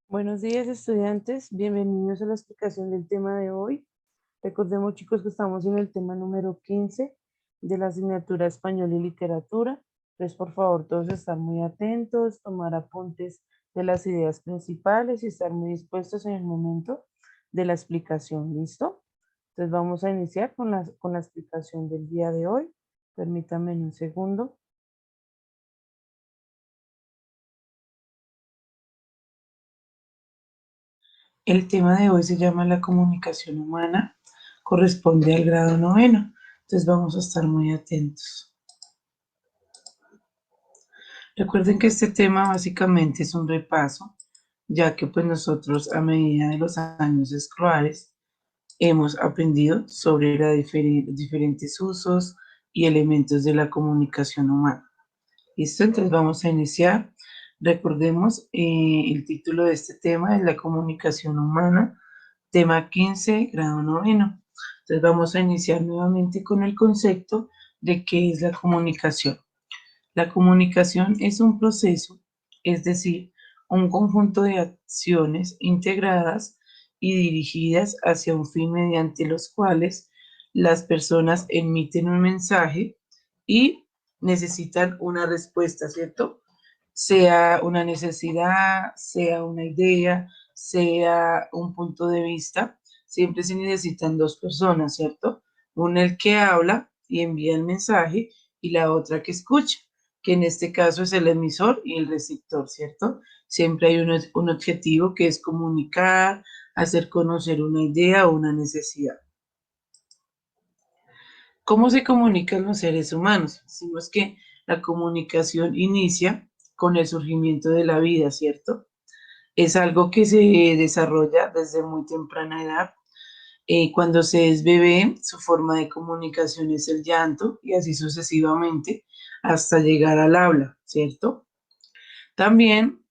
Buenos días, estudiantes. Bienvenidos a la explicación del tema de hoy. Recordemos, chicos, que estamos en el tema número 15 de la asignatura Español y Literatura. Entonces, por favor, todos estar muy atentos, tomar apuntes de las ideas principales y estar muy dispuestos en el momento de la explicación. ¿Listo? Entonces, vamos a iniciar con la explicación del día de hoy. Permítanme un segundo. El tema de hoy se llama la comunicación humana, corresponde al grado noveno, entonces vamos a estar muy atentos. Recuerden que este tema básicamente es un repaso, ya que pues nosotros a medida de los años escolares hemos aprendido sobre los diferentes usos y elementos de la comunicación humana. ¿Listo? Entonces vamos a iniciar. Recordemos, el título de este tema es la comunicación humana, tema 15, grado noveno. Entonces vamos a iniciar nuevamente con el concepto de qué es la comunicación. La comunicación es un proceso, es decir, un conjunto de acciones integradas y dirigidas hacia un fin mediante los cuales las personas emiten un mensaje y necesitan una respuesta, ¿cierto? Sea una necesidad, sea una idea, sea un punto de vista, siempre se necesitan dos personas, ¿cierto? Una el que habla y envía el mensaje y la otra que escucha, que en este caso es el emisor y el receptor, ¿cierto? Siempre hay un objetivo que es comunicar, hacer conocer una idea o una necesidad. ¿Cómo se comunican los seres humanos? Decimos que la comunicación inicia con el surgimiento de la vida, ¿cierto? Es algo que se desarrolla desde muy temprana edad. Cuando se es bebé, su forma de comunicación es el llanto y así sucesivamente hasta llegar al habla, ¿cierto? También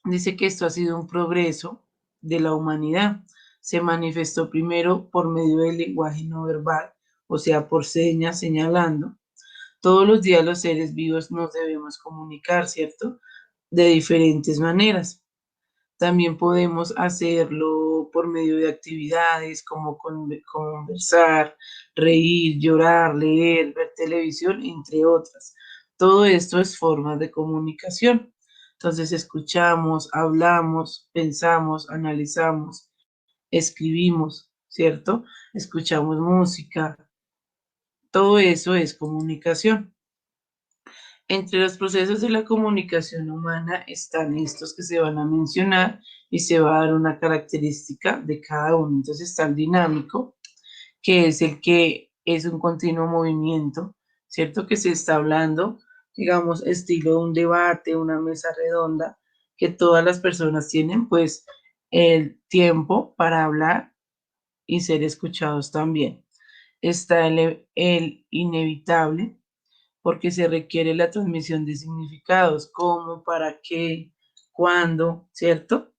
dice que esto ha sido un progreso de la humanidad. Se manifestó primero por medio del lenguaje no verbal, o sea, por señas, señalando. Todos los días los seres vivos nos debemos comunicar, ¿cierto? De diferentes maneras. También podemos hacerlo por medio de actividades como conversar, reír, llorar, leer, ver televisión, entre otras. Todo esto es formas de comunicación. Entonces escuchamos, hablamos, pensamos, analizamos, escribimos, ¿cierto? Escuchamos música. Todo eso es comunicación. Entre los procesos de la comunicación humana están estos que se van a mencionar y se va a dar una característica de cada uno. Entonces está el dinámico, que es el que es un continuo movimiento, ¿cierto? Que se está hablando, digamos, estilo un debate, una mesa redonda, que todas las personas tienen pues el tiempo para hablar y ser escuchados también. Está el inevitable, porque se requiere la transmisión de significados, cómo, para qué, cuándo, ¿cierto?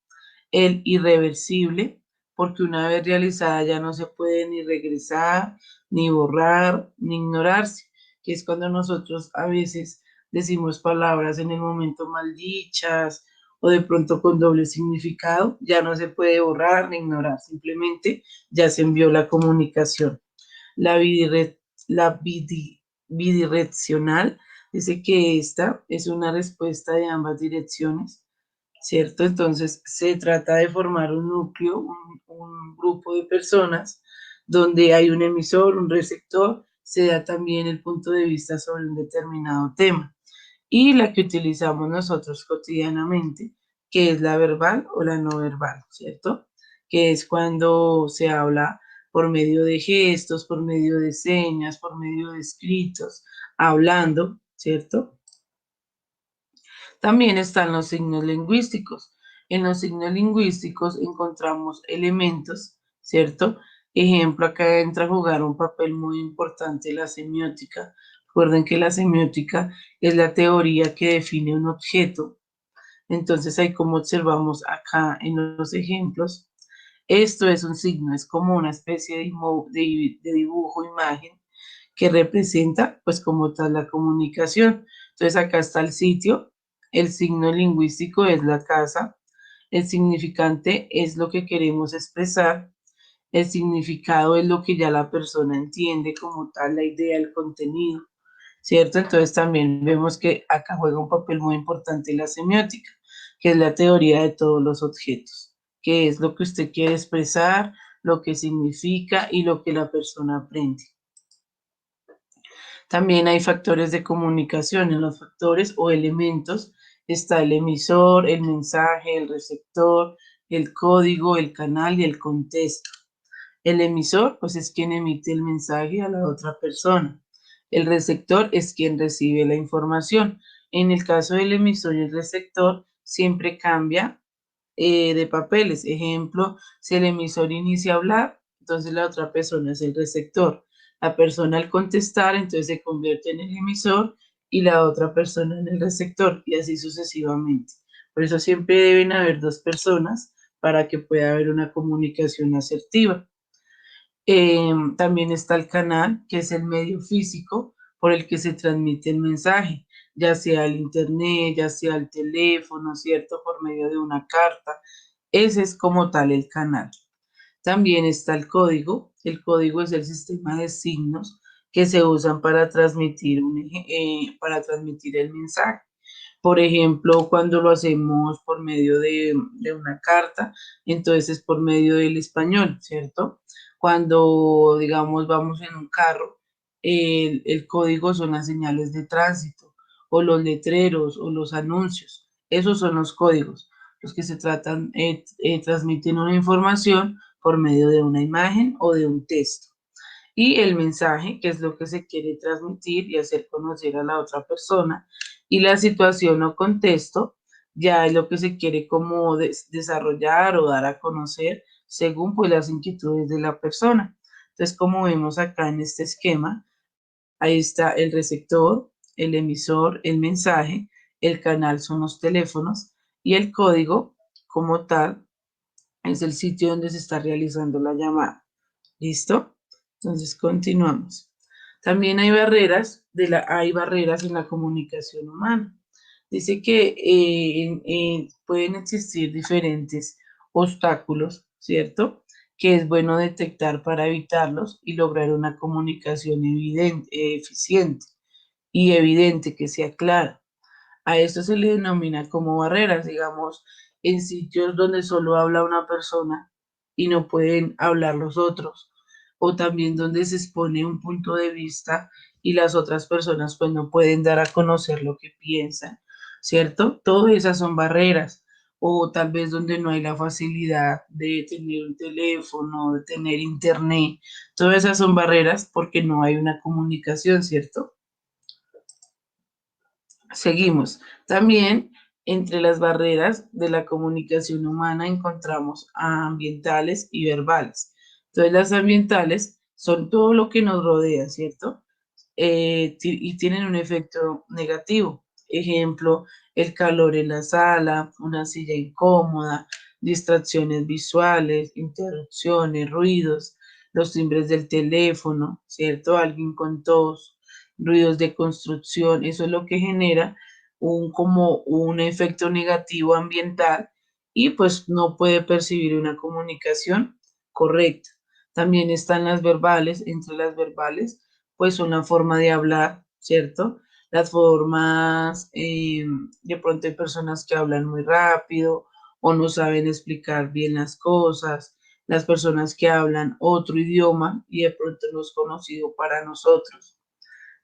El irreversible, porque una vez realizada ya no se puede ni regresar, ni borrar, ni ignorarse, que es cuando nosotros a veces decimos palabras en el momento mal dichas o de pronto con doble significado, ya no se puede borrar ni ignorar, simplemente ya se envió la comunicación. La, bidire- la bidireccional dice que esta es una respuesta de ambas direcciones, ¿cierto? Entonces se trata de formar un núcleo, un grupo de personas donde hay un emisor, un receptor, se da también el punto de vista sobre un determinado tema. Y la que utilizamos nosotros cotidianamente, que es la verbal o la no verbal, ¿cierto? Que es cuando se habla por medio de gestos, por medio de señas, por medio de escritos, hablando, ¿cierto? También están los signos lingüísticos. En los signos lingüísticos encontramos elementos, ¿cierto? Ejemplo, acá entra a jugar un papel muy importante la semiótica. Recuerden que la semiótica es la teoría que define un objeto. Entonces, ahí como observamos acá en los ejemplos, esto es un signo, es como una especie de dibujo, imagen, que representa pues como tal la comunicación. Entonces acá está el sitio, el signo lingüístico es la casa, El significante es lo que queremos expresar. El significado es lo que ya la persona entiende como tal, la idea, el contenido, ¿cierto? Entonces también vemos que acá juega un papel muy importante la semiótica, que es la teoría de todos los objetos, que es lo que usted quiere expresar, lo que significa y lo que la persona aprende. También hay factores de comunicación. En los factores o elementos está el emisor, el mensaje, el receptor, el código, el canal y el contexto. El emisor, pues, es quien emite el mensaje a la otra persona. El receptor es quien recibe la información. En el caso del emisor y el receptor, siempre cambia de papeles. Ejemplo, si el emisor inicia a hablar, entonces la otra persona es el receptor. La persona al contestar, entonces se convierte en el emisor y la otra persona en el receptor, y así sucesivamente. Por eso siempre deben haber dos personas para que pueda haber una comunicación asertiva. También está el canal, que es el medio físico por el que se transmite el mensaje, ya sea el internet, ya sea el teléfono, ¿cierto? Por medio de una carta. Ese es como tal el canal. También está el código. El código es el sistema de signos que se usan para transmitir, para transmitir el mensaje. Por ejemplo, cuando lo hacemos por medio de una carta, entonces es por medio del español, ¿cierto? Cuando, digamos, vamos en un carro, el código son las señales de tránsito, o los letreros, o los anuncios. Esos son los códigos, los que se tratan, transmiten una información por medio de una imagen o de un texto. Y el mensaje, que es lo que se quiere transmitir y hacer conocer a la otra persona, y la situación o contexto, ya es lo que se quiere como desarrollar o dar a conocer según pues las inquietudes de la persona. Entonces, como vemos acá en este esquema, ahí está el receptor, el emisor, el mensaje, el canal son los teléfonos y el código como tal es el sitio donde se está realizando la llamada. ¿Listo? Entonces continuamos. También hay barreras en la comunicación humana. Dice que pueden existir diferentes obstáculos, ¿cierto? Que es bueno detectar para evitarlos y lograr una comunicación eficiente y evidente que sea clara. A esto se le denomina como barreras, digamos, en sitios donde solo habla una persona y no pueden hablar los otros, o también donde se expone un punto de vista y las otras personas pues no pueden dar a conocer lo que piensan, ¿cierto? Todas esas son barreras, o tal vez donde no hay la facilidad de tener un teléfono, de tener internet, todas esas son barreras porque no hay una comunicación, ¿cierto? Seguimos. También entre las barreras de la comunicación humana encontramos ambientales y verbales. Entonces, las ambientales son todo lo que nos rodea, ¿cierto? Y tienen un efecto negativo. Ejemplo, el calor en la sala, una silla incómoda, distracciones visuales, interrupciones, ruidos, los timbres del teléfono, ¿cierto? Alguien con tos, ruidos de construcción, eso es lo que genera como un efecto negativo ambiental y pues no puede percibir una comunicación correcta. También están las verbales, entre las verbales pues una forma de hablar, ¿cierto? Las formas, de pronto hay personas que hablan muy rápido o no saben explicar bien las cosas, las personas que hablan otro idioma y de pronto no es conocido para nosotros.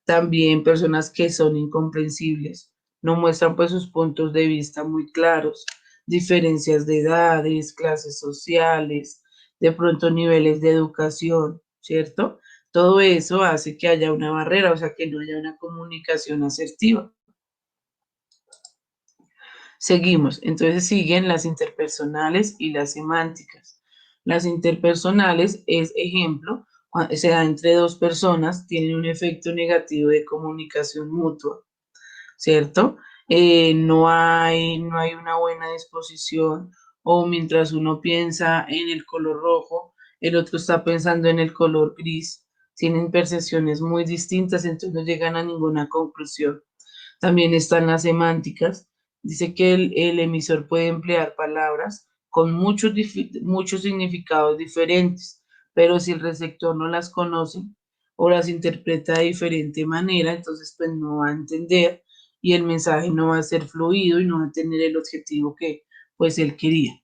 También personas que son incomprensibles, no muestran pues sus puntos de vista muy claros, diferencias de edades, clases sociales, de pronto niveles de educación, ¿cierto? Todo eso hace que haya una barrera, o sea, que no haya una comunicación asertiva. Seguimos, entonces siguen las interpersonales y las semánticas. Las interpersonales es ejemplo, se da entre dos personas, tienen un efecto negativo de comunicación mutua, ¿cierto? No hay una buena disposición o mientras uno piensa en el color rojo, el otro está pensando en el color gris. Tienen percepciones muy distintas, entonces no llegan a ninguna conclusión. También están las semánticas, Dice que el emisor puede emplear palabras con muchos significados diferentes, pero si el receptor no las conoce o las interpreta de diferente manera, entonces pues no va a entender y el mensaje no va a ser fluido y no va a tener el objetivo que pues él quería.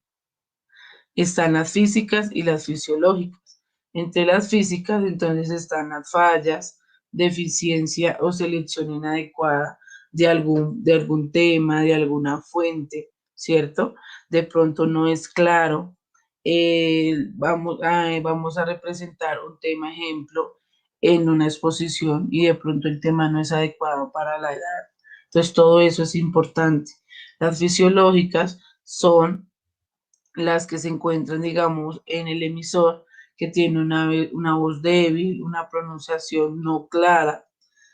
Están las físicas y las fisiológicas. Entre las físicas, entonces están las fallas, deficiencia o selección inadecuada de algún tema, de alguna fuente, ¿cierto? De pronto no es claro. Vamos a representar un tema ejemplo en una exposición y de pronto el tema no es adecuado para la edad. Entonces todo eso es importante. Las fisiológicas son las que se encuentran, digamos, en el emisor, que tiene una voz débil, una pronunciación no clara,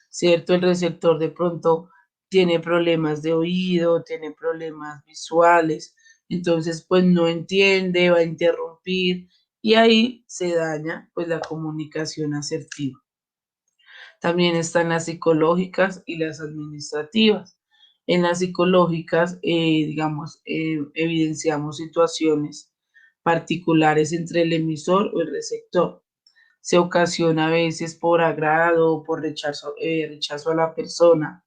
¿cierto? El receptor de pronto tiene problemas de oído, tiene problemas visuales, entonces pues no entiende, va a interrumpir y ahí se daña pues la comunicación asertiva. También están las psicológicas y las administrativas. En las psicológicas, digamos, evidenciamos situaciones particulares entre el emisor o el receptor. Se ocasiona a veces por agrado o por rechazo a la persona.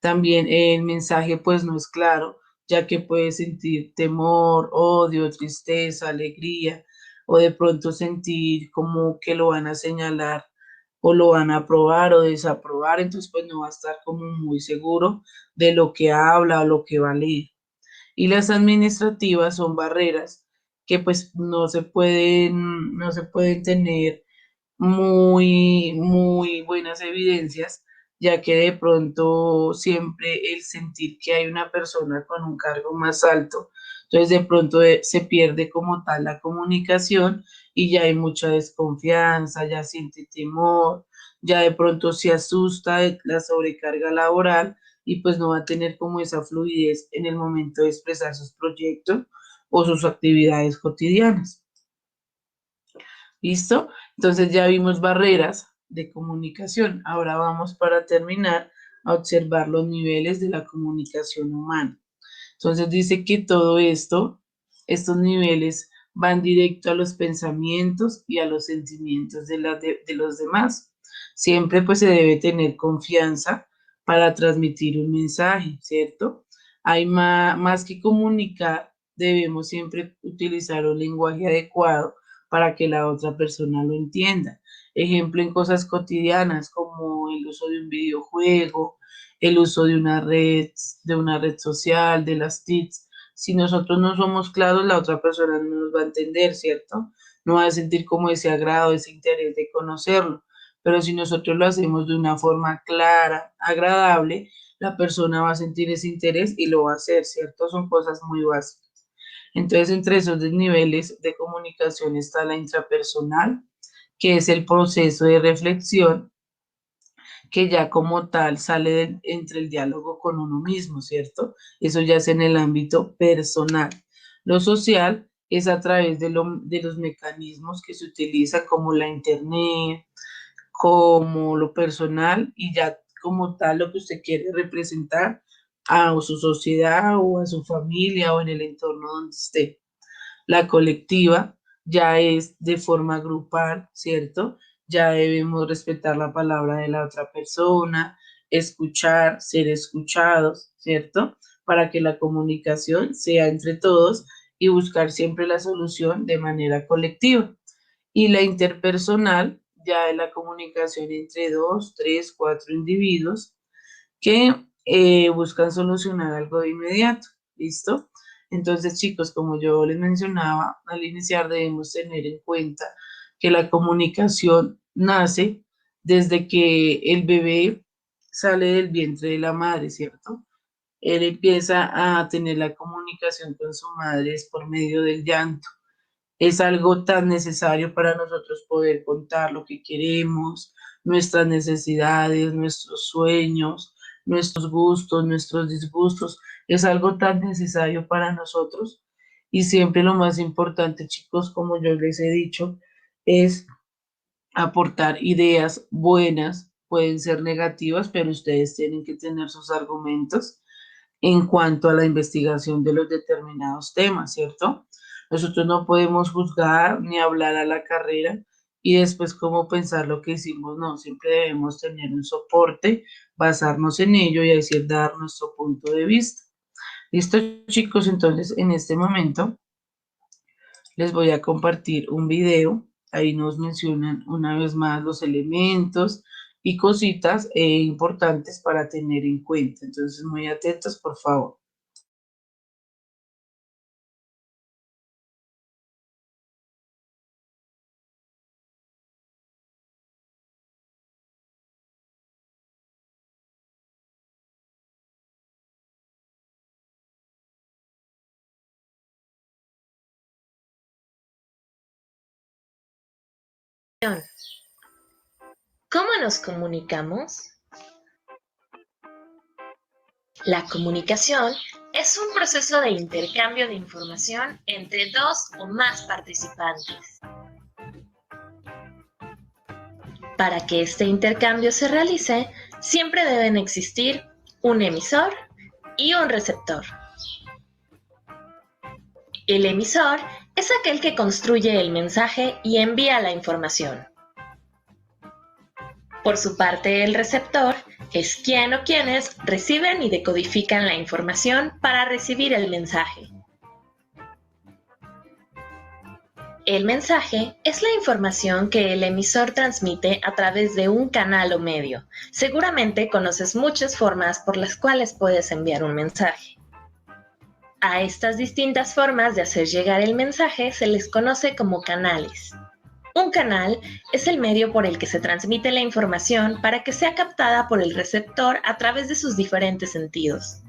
También el mensaje pues no es claro, ya que puede sentir temor, odio, tristeza, alegría, o de pronto sentir como que lo van a señalar o lo van a aprobar o desaprobar, entonces pues no va a estar como muy seguro de lo que habla o lo que va a leer. Y las administrativas son barreras que pues no se pueden tener muy buenas evidencias, ya que de pronto siempre el sentir que hay una persona con un cargo más alto, entonces de pronto se pierde como tal la comunicación y ya hay mucha desconfianza, ya siente temor, ya de pronto se asusta de la sobrecarga laboral y pues no va a tener como esa fluidez en el momento de expresar sus proyectos o sus actividades cotidianas. ¿Listo? Entonces ya vimos barreras de comunicación. Ahora vamos para terminar a observar los niveles de la comunicación humana. Entonces dice que todo esto, estos niveles van directo a los pensamientos y a los sentimientos de los demás. Siempre pues se debe tener confianza para transmitir un mensaje, ¿cierto? Hay más que comunicar, debemos siempre utilizar un lenguaje adecuado para que la otra persona lo entienda. Ejemplo en cosas cotidianas como el uso de un videojuego, el uso de una red social, de las TICs. Si nosotros no somos claros, la otra persona no nos va a entender, ¿cierto? No va a sentir como ese agrado, ese interés de conocerlo. Pero si nosotros lo hacemos de una forma clara, agradable, la persona va a sentir ese interés y lo va a hacer, ¿cierto? Son cosas muy básicas. Entonces, entre esos niveles de comunicación está la intrapersonal, que es el proceso de reflexión que ya como tal sale entre el diálogo con uno mismo, ¿cierto? Eso ya es en el ámbito personal. Lo social es a través de los mecanismos que se utilizan como la internet, como lo personal y ya como tal lo que usted quiere representar a su sociedad o a su familia o en el entorno donde esté. La colectiva ya es de forma grupal, ¿cierto? Ya debemos respetar la palabra de la otra persona, escuchar, ser escuchados, ¿cierto? Para que la comunicación sea entre todos y buscar siempre la solución de manera colectiva. Y la interpersonal ya es la comunicación entre dos, tres, cuatro individuos que buscan solucionar algo de inmediato. ¿Listo? Entonces, chicos, como yo les mencionaba, al iniciar debemos tener en cuenta que la comunicación nace desde que el bebé sale del vientre de la madre, ¿cierto? Él empieza a tener la comunicación con su madre es por medio del llanto. Es algo tan necesario para nosotros poder contar lo que queremos, nuestras necesidades, nuestros sueños, nuestros gustos, nuestros disgustos. Es algo tan necesario para nosotros. Y siempre lo más importante, chicos, como yo les he dicho, es aportar ideas buenas. Pueden ser negativas, pero ustedes tienen que tener sus argumentos en cuanto a la investigación de los determinados temas, ¿cierto? Nosotros no podemos juzgar ni hablar a la carrera y después cómo pensar lo que hicimos, no, siempre debemos tener un soporte, basarnos en ello y así dar nuestro punto de vista. Listo, chicos, entonces en este momento les voy a compartir un video. Ahí nos mencionan una vez más los elementos y cositas importantes para tener en cuenta. Entonces, muy atentos, por favor. ¿Cómo nos comunicamos? La comunicación es un proceso de intercambio de información entre dos o más participantes. Para que este intercambio se realice, siempre deben existir un emisor y un receptor. El emisor es aquel que construye el mensaje y envía la información. Por su parte, el receptor es quien o quienes reciben y decodifican la información para recibir el mensaje. El mensaje es la información que el emisor transmite a través de un canal o medio. Seguramente conoces muchas formas por las cuales puedes enviar un mensaje. A estas distintas formas de hacer llegar el mensaje se les conoce como canales. Un canal es el medio por el que se transmite la información para que sea captada por el receptor a través de sus diferentes sentidos.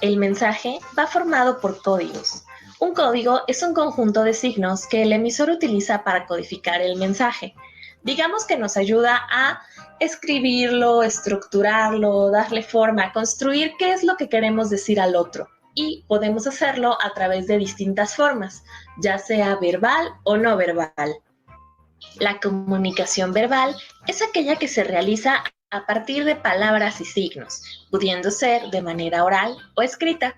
El mensaje va formado por códigos. Un código es un conjunto de signos que el emisor utiliza para codificar el mensaje. Digamos que nos ayuda a escribirlo, estructurarlo, darle forma, construir qué es lo que queremos decir al otro. Y podemos hacerlo a través de distintas formas, ya sea verbal o no verbal. La comunicación verbal es aquella que se realiza a partir de palabras y signos, pudiendo ser de manera oral o escrita.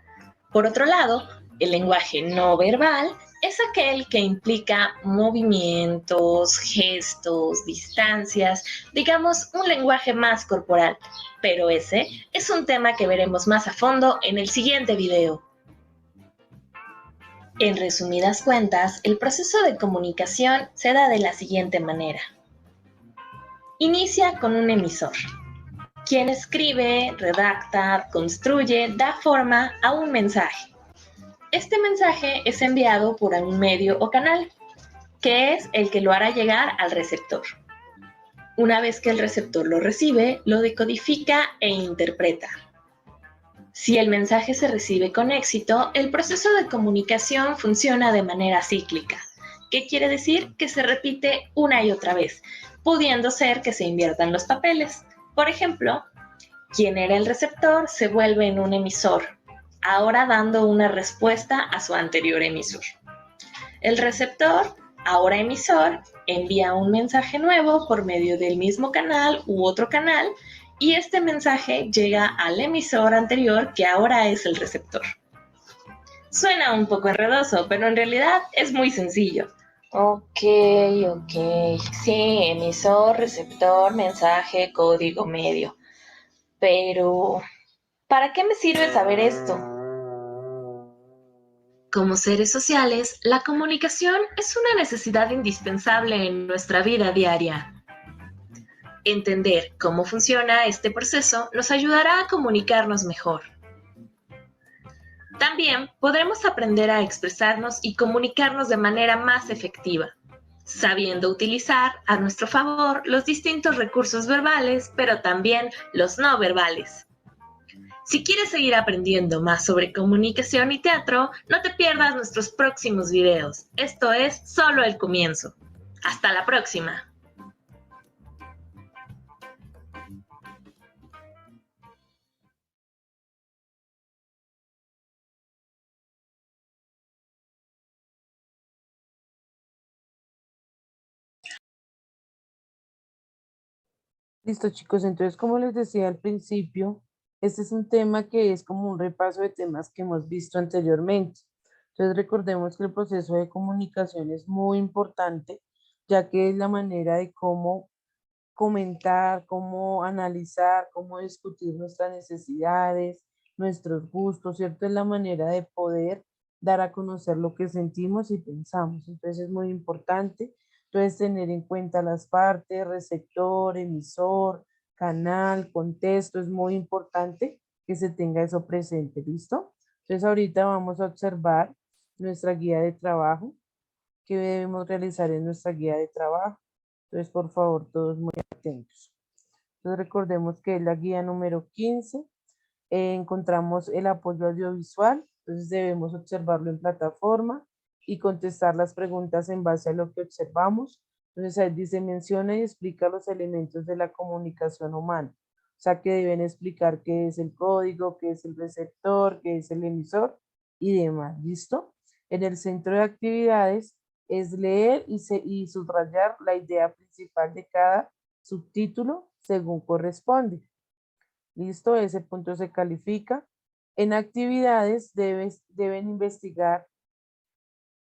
Por otro lado, el lenguaje no verbal es aquel que implica movimientos, gestos, distancias, digamos un lenguaje más corporal, pero ese es un tema que veremos más a fondo en el siguiente video. En resumidas cuentas, el proceso de comunicación se da de la siguiente manera. Inicia con un emisor, quien escribe, redacta, construye, da forma a un mensaje. Este mensaje es enviado por un medio o canal, que es el que lo hará llegar al receptor. Una vez que el receptor lo recibe, lo decodifica e interpreta. Si el mensaje se recibe con éxito, el proceso de comunicación funciona de manera cíclica. ¿Qué quiere decir? Que se repite una y otra vez, pudiendo ser que se inviertan los papeles. Por ejemplo, quien era el receptor se vuelve en un emisor, ahora dando una respuesta a su anterior emisor. El receptor, ahora emisor, envía un mensaje nuevo por medio del mismo canal u otro canal y este mensaje llega al emisor anterior que ahora es el receptor. Suena un poco enredoso, pero en realidad es muy sencillo. Ok. Sí, emisor, receptor, mensaje, código medio. Pero, ¿para qué me sirve saber esto? Como seres sociales, la comunicación es una necesidad indispensable en nuestra vida diaria. Entender cómo funciona este proceso nos ayudará a comunicarnos mejor. También podremos aprender a expresarnos y comunicarnos de manera más efectiva, sabiendo utilizar a nuestro favor los distintos recursos verbales, pero también los no verbales. Si quieres seguir aprendiendo más sobre comunicación y teatro, no te pierdas nuestros próximos videos. Esto es solo el comienzo. Hasta la próxima. Listo, chicos. Entonces, como les decía al principio, Este es un tema que es como un repaso de temas que hemos visto anteriormente. Entonces recordemos que el proceso de comunicación es muy importante, ya que es la manera de cómo comentar, cómo analizar, cómo discutir nuestras necesidades, nuestros gustos, ¿cierto? Es la manera de poder dar a conocer lo que sentimos y pensamos. Entonces es muy importante. Entonces tener en cuenta las partes, receptor, emisor, canal, contexto, es muy importante que se tenga eso presente, ¿listo? Entonces ahorita vamos a observar nuestra guía de trabajo, que debemos realizar en nuestra guía de trabajo. Entonces, por favor, todos muy atentos. Entonces, recordemos que es la guía número 15. Encontramos el apoyo audiovisual. Entonces, debemos observarlo en plataforma y contestar las preguntas en base a lo que observamos. Entonces, ahí dice, menciona y explica los elementos de la comunicación humana. O sea, que deben explicar qué es el código, qué es el receptor, qué es el emisor y demás. ¿Listo? En el centro de actividades es leer y subrayar la idea principal de cada subtítulo según corresponde. ¿Listo? Ese punto se califica. En actividades deben investigar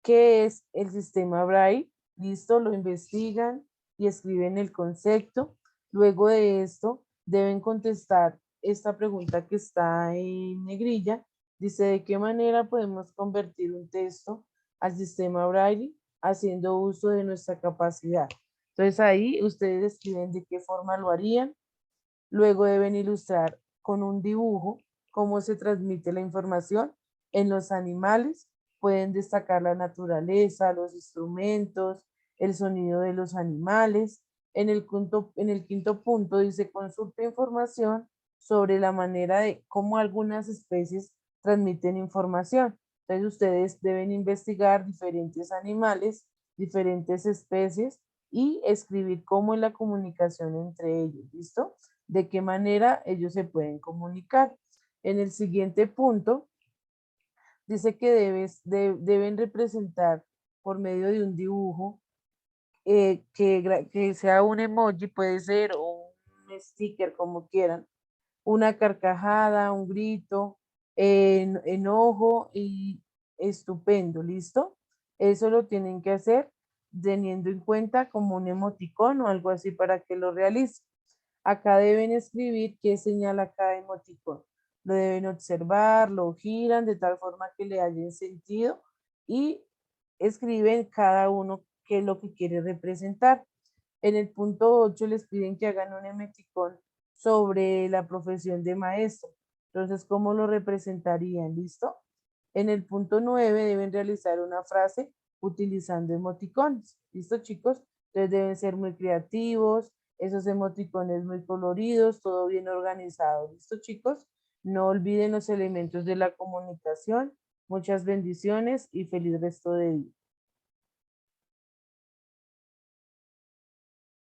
qué es el sistema Braille. ¿Listo? Lo investigan y escriben el concepto. Luego de esto deben contestar esta pregunta que está en negrilla. Dice, ¿de qué manera podemos convertir un texto al sistema Braille haciendo uso de nuestra capacidad? Entonces ahí ustedes escriben de qué forma lo harían. Luego deben ilustrar con un dibujo cómo se transmite la información en los animales. Pueden destacar la naturaleza, los instrumentos, el sonido de los animales. En el quinto punto dice, consulta información sobre la manera de cómo algunas especies transmiten información. Entonces ustedes deben investigar diferentes animales, diferentes especies y escribir cómo es la comunicación entre ellos. ¿Listo? De qué manera ellos se pueden comunicar. En el siguiente punto, dice que deben representar por medio de un dibujo, que sea un emoji, puede ser, o un sticker, como quieran, una carcajada, un grito, enojo y estupendo, ¿listo? Eso lo tienen que hacer teniendo en cuenta como un emoticón o algo así para que lo realicen. Acá deben escribir qué señala cada emoticón. Lo deben observar, lo giran de tal forma que le hallen sentido y escriben cada uno qué es lo que quiere representar. En el punto 8 les piden que hagan un emoticón sobre la profesión de maestro. Entonces, ¿cómo lo representarían? ¿Listo? En el punto 9 deben realizar una frase utilizando emoticones. ¿Listo, chicos? Entonces deben ser muy creativos, esos emoticones muy coloridos, todo bien organizado. ¿Listo, chicos? No olviden los elementos de la comunicación. Muchas bendiciones y feliz resto de día.